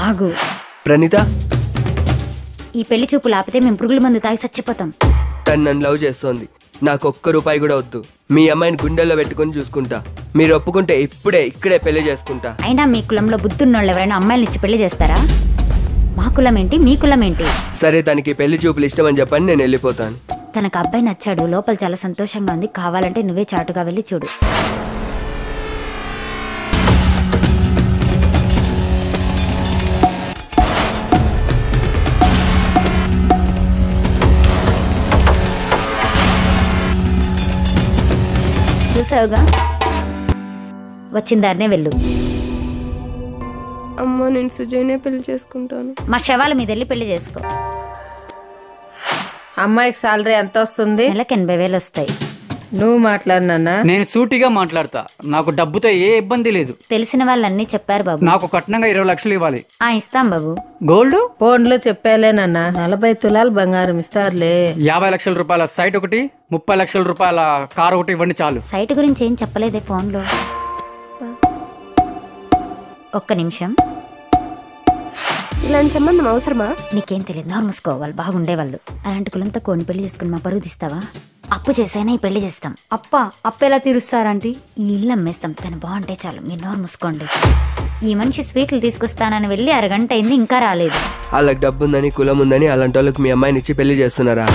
ఆగు ప్రణీత, ఈ పెళ్లి చూపులు ఆపితే మేము పురుగుల మందు తాగి చచ్చిపోతాం. తను నన్ను లవ్ చేస్తోంది. నాకు ₹1 కూడా వద్దు. మీ అమ్మాయిని గుండెల్లో పెట్టుకుని చూసుకుంటా. మీరు ఒప్పుకుంటే ఇక్కడే పెళ్లి చేసుకుంటా. అయినా మీ కులంలో బుద్ధున్నోళ్ళు ఎవరైనా అమ్మాయిలు ఇచ్చి పెళ్లి చేస్తారా? మా కులం ఏంటి, మీ కులం ఏంటి? సరే, తనకి పెళ్లి చూపులు ఇష్టం అని చెప్పని నేను వెళ్ళిపోతాను. తనకు అబ్బాయి నచ్చాడు, లోపల చాలా సంతోషంగా ఉంది. కావాలంటే నువ్వే చాటుగా వెళ్ళి చూడు. చూసావుగా, వచ్చిన దారినే వెళ్ళు. అమ్మా, నేను సుజయ్నే పెళ్లి చేసుకుంటాను. మా శవాల మీద వెళ్ళి పెళ్లి చేసుకో. అమ్మాయికి సాలరీ ఎంత వస్తుంది? నెలకు 80,000 వస్తాయి. నువ్వు మాట్లాడినా? నేను సూటిగా మాట్లాడతా. నాకు డబ్బుతో ఏ ఇబ్బంది లేదు. తెలిసిన వాళ్ళన్నీ చెప్పారు బాబు. నాకు కట్నంగా 20 లక్షలు ఇవ్వాలి. ఇస్తాం బాబు. గోల్డ్ ఫోన్లో చెప్పాలేనన్నా, 40 తులాలు బంగారం ఇస్తారులే. 50 లక్షల రూపాయల సైట్ ఒకటి, 30 లక్షల రూపాయల కారు ఒకటి ఇవ్వండి చాలు. సైట్ గురించి ఏం చెప్పలేదే ఫోన్లో. ఒక్క నిమిషం. ఇలాంటి సంబంధం అవసరమా? నీకేం తెలియదు, నోరు మూసుకోవాలి. బాగుండేవాళ్ళు అలాంటి కులంతో కోని పెళ్లి చేసుకుని మా పరువు తీస్తావా? అప్పు చేసైనా ఈ పెళ్లి చేస్తాం. అప్పు ఎలా తీరుస్తారంటే ఈ ఇల్లు అమ్మేస్తాం. తను బాగుంటే చాలు, మీరు నోరు మూసుకోండి. ఈ మనిషి స్వీట్లు తీసుకొస్తానని వెళ్ళి 1 గంట అయింది, ఇంకా రాలేదు. వాళ్ళకి డబ్బు ఉందని, కులం ఉందని అలాంటి వాళ్ళకి మీ అమ్మాయిని ఇచ్చి పెళ్లి చేస్తున్నారా?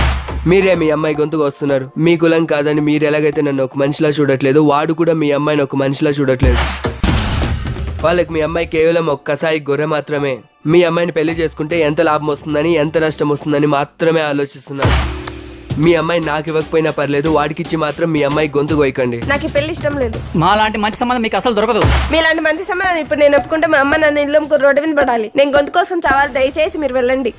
మీరే మీ అమ్మాయి గొంతుకు వస్తున్నారు. మీ కులం కాదని మీరు ఎలాగైతే నన్ను ఒక మనిషిలా చూడట్లేదు, వాడు కూడా మీ అమ్మాయిని ఒక మనిషిలా చూడట్లేదు. వాళ్ళకి మీ అమ్మాయి కేవలం ఒక కసాయి గొర్రె మాత్రమే. మీ అమ్మాయిని పెళ్లి చేసుకుంటే ఎంత లాభం వస్తుందని, ఎంత నష్టం వస్తుందని మాత్రమే ఆలోచిస్తున్నారు. మీ అమ్మాయి నాకు ఇవ్వకపోయినా పర్లేదు, వాడికిచ్చి మాత్రం మీ అమ్మాయి గొంతు కోయకండి. నాకు ఈ పెళ్లి ఇష్టం లేదు. మా లాంటి మంచి సంబంధం మీకు అసలు దొరకదు. మీలాంటి మంచి సంబంధం ఇప్పుడు నేను ఒప్పుకుంటే మా అమ్మ నన్ను ఇల్లు రోడ్డు మీద పడాలి. నేను గొంతు కోసం చావాలి. దయచేసి మీరు వెళ్ళండి.